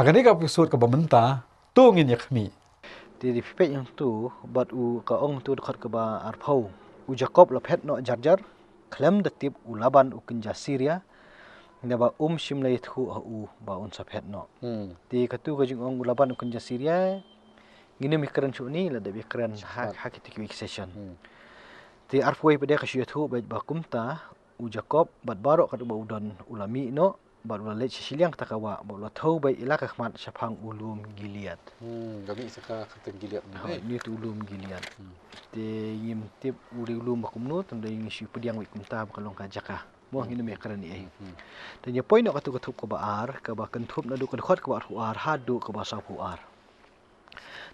Agak ni episode ke bementa, tu ngin yak mi. Di pipet yang tu, bat u ka ong tu dekat ke ba arpau. U Jacob la pet no jarjar, klem detip u Laban u kenja Syria, nda ba shimlay thu u ba un sa pet no. Di katu ka jing ong u Laban u kenja Syria, ngini mi keren chu ni la de bi keren ha kitik week session. Di arpoi pede ka syuat hu ba kumta u Jacob bat barok kat ba udon ulami no. Baru lalet sisilang takawa, baru tahu baik ilah kehmat syapang ulum Gilead. Kami saka kata Gilead ni. Ni tu ulum Gilead. Te yim tip uri ulum bakumno tanda yung isu pediang wik kumta bakalong kajaka. Mo ngini me karan ni. Dan ya poin nak katup ke baar, ke ba kentup na du ke dekat ke baar huar, hadu ke ba sapu ar.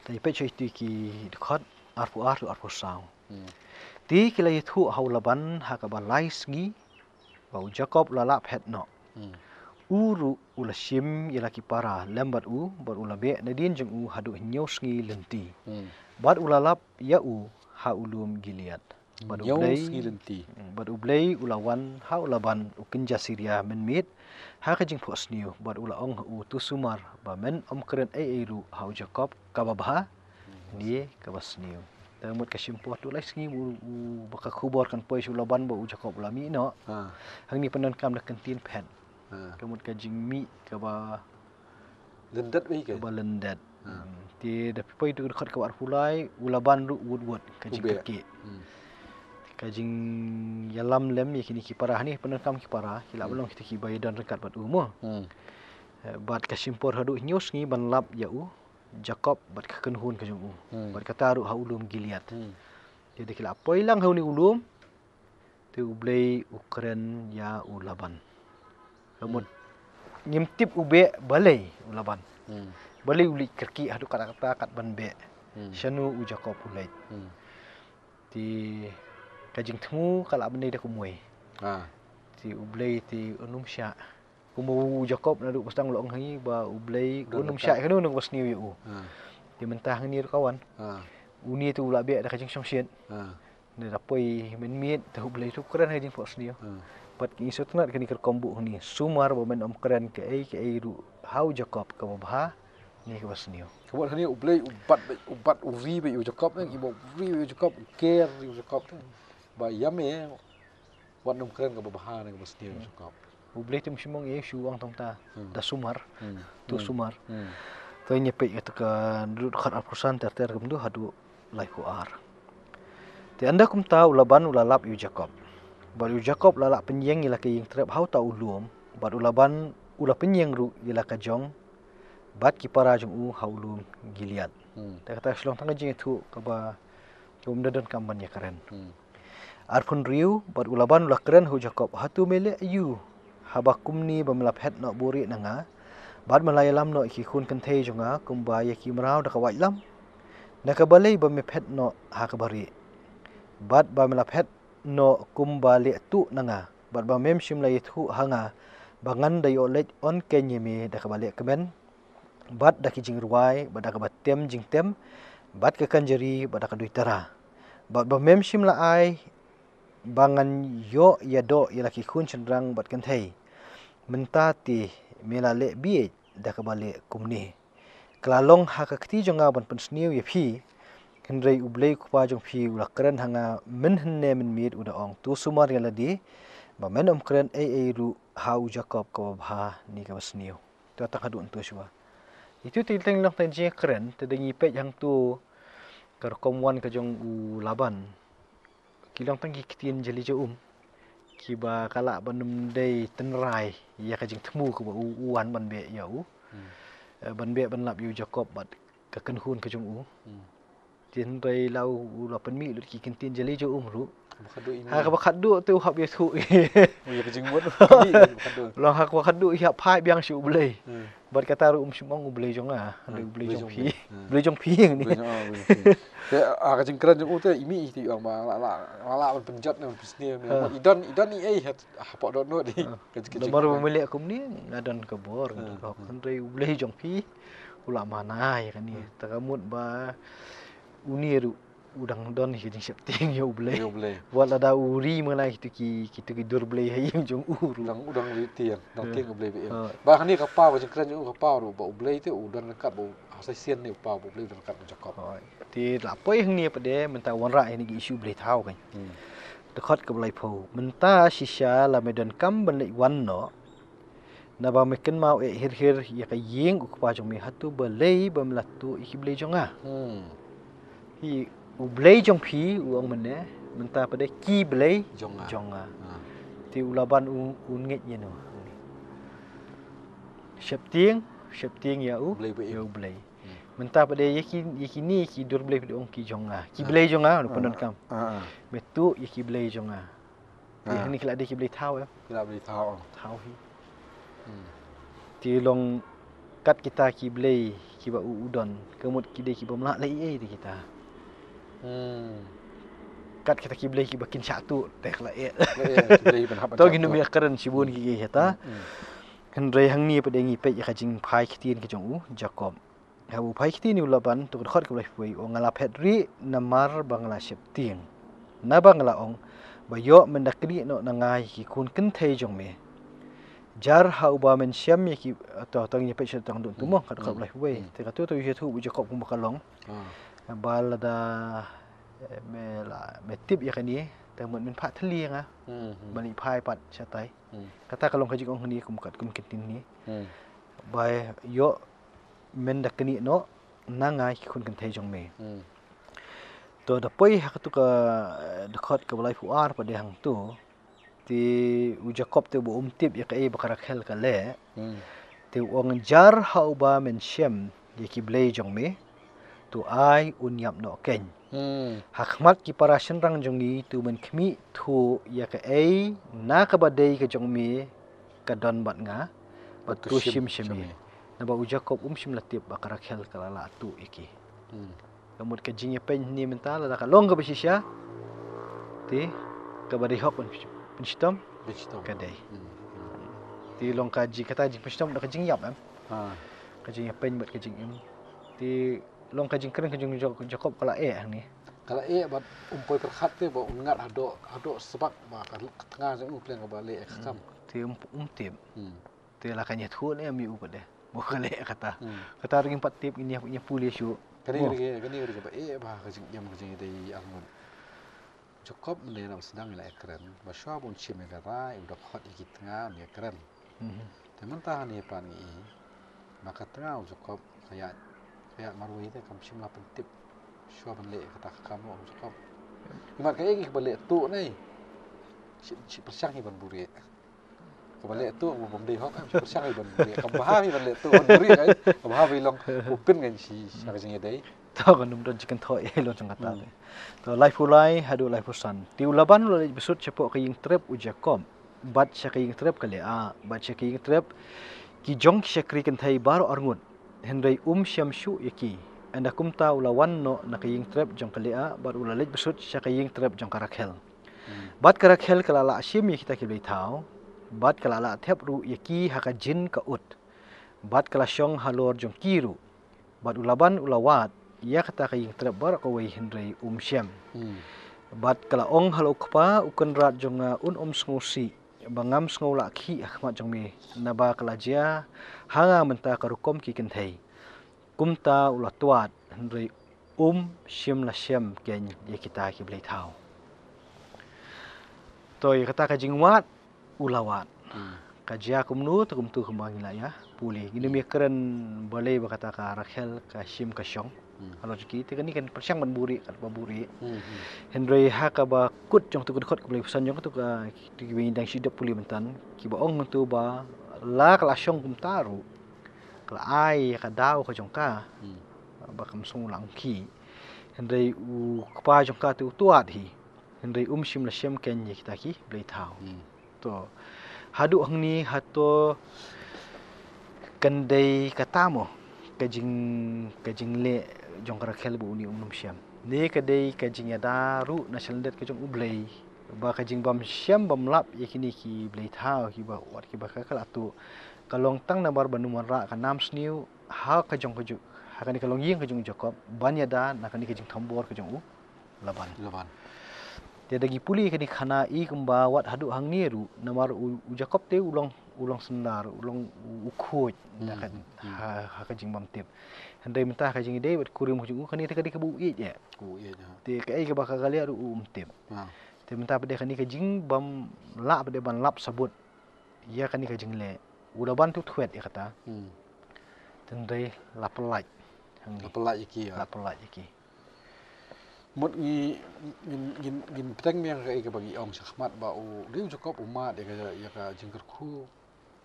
Dan ipe cai tu ki dekat arpu ar tu arpu saw. Ti kila itu haulaban ha ke ba lais ngi, bau Jacob lalap het no. Uru ula shim yala kipara lembat u bar ula be nadin jeng u hadu nyos ngi lenti. Bad ula lap ya u ha ulum Gilead. Bad Nyos ngi lenti. Bad ublay ula wan ha ula ban u kenja Syria men mit ha ka jeng pos niu bad ula ong u tu sumar ba men keren ru ha Jacob ka babha ni ka bas niu. Tamut ka shimpo tu lais ngi u baka khubor kan poi ula ban ba u Jacob ula mi no. Hang ni penan kam dak kentin pen. Kemudian ka jingmi ka ba Lendat baik ke? Ba lendat. Ti da poi tu dekat ka war fulai ulaban ru wood ka jing kaki. Ka jing yalam lem yakini kiparah ni penan kam kiparah kila belum kita ki bayadan rekat bat umo. Bat ka simpor hadu nyus ngi ban lap ya u Jacob bat ka kenhun ka jung u. Bat kata ru ha ulum Gilead. Jadi kila poi lang ha ni ulum tu ublay ukren ya u Laban. Kemudian ngimtip ube balai ulaban. Balai uli kerki hadu kata-kata kat ban be. Syanu u Jacob ulait. Ti kajing temu kala benda dah kumui. Ti ublay ti unum syak. Kumu Jacob nadu pastang lo ngi ba ublay unum syak kanu nang wasni u. Ti mentah ni kawan. Uni tu ula be dah kajing songsian. Ni rapoi men tu ublay tu keren kajing pos ni. Pat ki sotnat kani ker kombu ni sumar bo men keren ke ai ru hau Jacob ka babha ni ke basnio. Kebot ni ublay ubat uri be Jacob ni ibo uri Jacob ker Jacob tu. Ba yame wat keren ka babha ni ke basnio Jacob. Ublay tu msimong suang tongta da sumar. Tu sumar. Tu nyepe ka duduk dekat arpusan ter gemdu hadu lai ku ar. Ti anda kum tahu Laban ulalap Jacob. Baru Jacob lalak penyeng ila ke yang terap hau ta ulum, baru Laban ula penyeng ru ila ka jong, bat ki para jong u haulum Gilead. Ta kata selong tanga jeng itu ka ba dadan kamban ya keren. Arpun riu bat Laban ula keren hu Jacob hatu mele yu. Habakum ni ba melap het no buri nanga, bat malayalam no ki khun kan thei jonga kumba ya ki mrau da ka wailam. Na ka balai ba me phet no ha ka bari. Bat ba melap het no kumbali tu nanga bat ba mem shim lai thu hanga bangan da yo let on kenye me da ka balik kemen bat da ki jing ruai bat da ka batem jing tem bat ka kanjeri bat da ka duitara bat ba mem shim la ai bangan yo ya do ya laki khun chendrang bat kan thei mentati mela le bi da ka balik kumni klalong ha ka kti jonga ban pensniu ye phi kendrai ublay kupa jong phi ula keren hanga men henne men mit uda ong tu sumar yala di ba men keren ru hau Jacob ka babha ni ka basniu tu tak hadu tu shwa itu teng lang tan je keren te dengi pe yang tu kar komwan ka jong u Laban kilang tang kitin jeli je ki ba kala banum dei tenrai ya ka jing temu ka ba uan ban be ya u ban be ban lap yu Jacob bat ka kenhun ka jong u tin pai lau ula penmi lu ki kentin jeli jo ru ha ka khadu tu hab ye thu ya kejing buat long ha ka khadu ya phai biang shu ulei bat kata ru simong ulei jonga ulei jong phi ni te kejing keren jong te imi ti ang la penjat ni bisni idan ni hat apa don no di kejing baru memilih akum ni ngadan ke bor kan rei ulei jong phi ula mana ya kan ni takamut ba uniru udang don ki jing septing yo blei Yo boleh. wala da uri mulai kita ki dur blei hayang jong uru Udang litian, udang king boleh be. Ờ. Bah ni kapau macam keren juga kapau ru ba boleh tu udang dekat ba asai sian ni upau boleh udang dekat Jakob. thì là poi hang ni pada menta wan ra ni isu blei thau kan dekat ke blai pho menta shisha la medan kam ban lei wan no na ba meken mau hir ya ka yeng ku pa jong mi hatu belei bam latu iki blei jong a hi u blei jong phi uang mene menta pada ki blei jong a ti ulaban un nget ye no septieng ya u blei menta pada yaki ni ki dur blei pada ong ki jong a ki blei jong a pendon kam betu yaki blei jong a ti ni kala de ki blei thau ya Tidak boleh tahu. thau hi ti long kat kita ki blei ki ba udon kemut ki de ki bom la lei ti kita kat kita ki blei ki bakin satu tek la Boleh berhap. to ginu mi keren sibun ki heta kan rei hang ni pada ngi pe ya kajing phai khitien ki jong u Jacob ha u phai khitien ni ulaban to khot ke blei pui o ngala phetri namar bangla septing na bangla ong bayo mendakri no nangai ki kun ken thei jong me jar ha uba men syam ya ki to ni pe tang dun tu mo kat khot blei pui te ka tu ye thu bu Jacob kum bakalong bal da me tip ya kan niแต่เหมือนเป็นพระทะเลียงอ่ะบันนี้พายปัดชะไตกระตากระลงขจิกองนี้กุมกัดกุมกินตินนี้ใบโยเมนดักนี่เนาะนางไงคุณกันเทจงเมตัวดป่วยหักตุกดคอดกับไลฟูอาร์ประเดี๋ยวตัวที่อุจกบตัวบุติบอยากไอ้บักรักเฮลกันแหละที่องจาร์ฮาบาเมนเชมอยากกิบเลยจงเมตัวไออุนยับเนาะเก่งHakmat ki para senrang jongi tu men khmi thu ya ka ai na ka badai ka jongmi ka don bat nga bat tu sim shimi na ba Jacob sim latip ba karakhel kala la tu iki kamut ka jing pen ni mental la ka long ka bisisya ti ka badai hok pen stom ka dai ti long ka ji kata ji pen stom da ka jing yap am ka jing pen bat ka jing im ti long ka jing keren ka jing Jacob kala ni kalau bat umpoi perkhat te ba ungat hado sebab ba ka tengah jeng uplen ka balik kam ti tip ti la ka nyet hu ne mi u pade bo kale kata ring pat tip ini punya puli syu kani ba ba ka jing yam ka jing dei angun Jacob ne nam sedang la ekran ba sha bun chim ga rai udah khot iki tengah ni ekran teman tahan ni pan ni maka tengah Jacob kayak marwai te kam sim la pentip Shua ban le kata kamu Jacob. Imat kaya ki balik tu ni. Si persang ban buri. Ka balik tu bom dei hok si persang ban buri. Ka bahawi ban le tu ban buri kai. Ka bahawi long upin kan si sa jing dei. To kan num don chicken thoi lo jang kata. To life ulai hadu life usan. Ti ulaban lo besut cepo ka ying trap u Jacob. Bat sya ka ying trap kale bat sya ka ying trap ki jong ki syakri kan thai baro arngut. Henry syamshu yaki. Anda kumta ulawan no nakaying trap jong kalia bat ulalit besut siya kaying trap jong karakhel. Bat karakhel kalala asim ya kita kiblay tao. Bat kalala tep ru yaki hakajin ka ut. Bat kalasyong halor jong kiru. Bat ulaban ulawat ya kata kaying trap bar kaway Henry syam. Bat kalaong halo kapa ukon rat jong sngusi. Bangam sngaw laki akmat jong mi naba kalajia hanga menta karukom kikentay. Kumta ulah tuat Henry sim la syam ken ya kita ki blai thau toy kata ka jingwat ulawat ka jia kumnu tu kembang la ya puli gini mi keren balai ba kata ka Rakhel ka sim ka syong kalau jiki ti kan persyang ban buri kat ba buri Henry ha ka ba kut jong tu khot ka blai pesan jong tu ka ti dang sidap puli mentan ki ba ong tu ba la kala syong kumtaru kala ai ka daw ka jongka ba kam sung lang ki Henry u kpa jongka tu tuat hi Henry sim la syam ken ye kita ki blai thau to hadu hang ni hato kandai katamo kajing le jong Rakhel bu ni syam ne kadai kajing ya daru national det ka jong ublai ba kajing bam syam bam lap ye kini ki blai thau ki ba wat ki ba ka kala tu kalong tang na bar banu ra ka nam sniu ha ka jong ka ju ha ka ni kalong ying ka jong Jacob banya da na ka ni ka jing thambor ka jong u laban. Laban. Dia dagi puli kani khana I kemba wat hadu hang ni ru namar Jacob te ulang sendar ulang ukhoj nakan ha ka jing bam tip. Handai mentah ka jing ide wat kurim ku kani te kadi kebu I je. Ku ye ja. Te ka ai ka bakal kali ru tip. Te mentah pade kani ka jing bam la pade ban lap sabut. Ya kani ka jing le. Ulaban tu thuet ya kata. Tendai lapelaj. Lapelaj iki ya. Lapelaj iki. Một nghìn teng miang ka bagi ong sakmat ba u riu Jacob umat ya ka jengker khu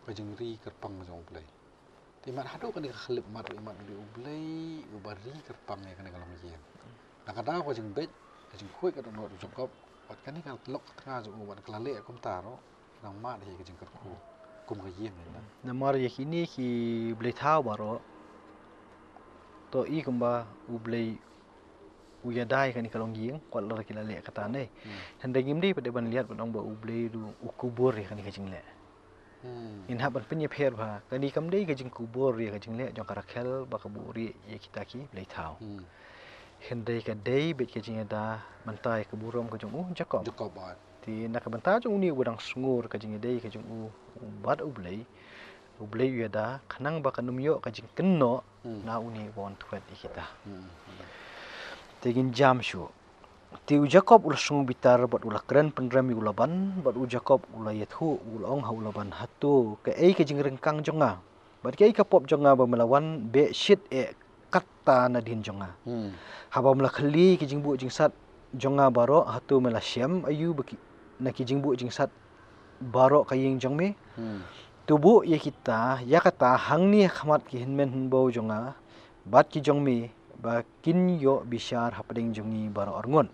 ka jengri kerpang jong play. Ti mat hadu kan ka khlip mat imat di ublay u bari kerpang ya kan kalau mien. Nak kada ko jeng bet ka jeng khoi ka no Jacob wat kan ka lok tengah jo wat klale kom taro nang mat hi ka jengker khu kum ka yen na. Namar yakini ki blay thau baro to I kemba ublay uya dai kan kalong gieng kwat lar kila le kata ne hande gimdi pada ban lihat ban ba uble du ukubur ya kan ka jing le in ha ban penye pher ba kan di kam dei ka jing kubur ya ka jing le jong karakel ba ka buri ya kita ki blai thau hande ka dei bet ka jing da mantai ka burom ka jong Jacob ba ti nak ka banta jong ni budang sungur ka jing dei ka jong bat uble uya da khanang ba kanum yo ka jing kenno na uni won twet kita Tegin jam syu. Tiu Jacob ulah sung bitar buat ulah keren penrami ulaban, buat Jacob ulah yathu ulong ha ulaban hatu ke ai ke jing rengkang jonga. Bat ke ai ka pop jonga ba melawan be shit kata na din jonga. Haba mela khali ke jing bu jing sat jonga baro hatu mela syam ayu baki na ke jing bu jing sat baro kaying jongme. Tubu ye kita ya kata hang ni khamat ki hinmen bau jonga bat ki jongme ba kin yo bishar hapading jongi baro orngon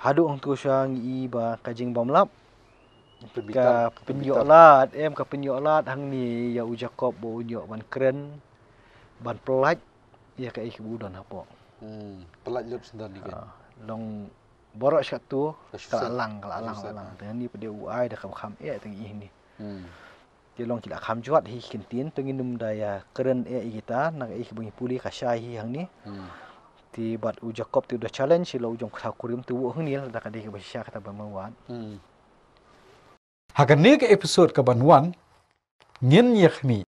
hadu ong tu sang I ba kajing bamlap ka penyolat ka penyolat hang ni ya Jacob bo yo ban keren ban pelaj ya ka ik budon hapo pelaj lep sendan ni kan long borok satu ka alang dan ni pede uai da kham teng ni Ti long kila kham juat hi kintin tenginum daya keren kita nak bunyi puli kasai hi hang ni ti bat Jacob ti udah challenge lo jong kha kurim tu hang ni da ka di ka basya kata bamawat Hagan ni ke episode ka banwan ngin yakhmi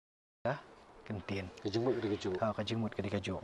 kintin ka jengmut ka ju ka jingmut ka di ka ju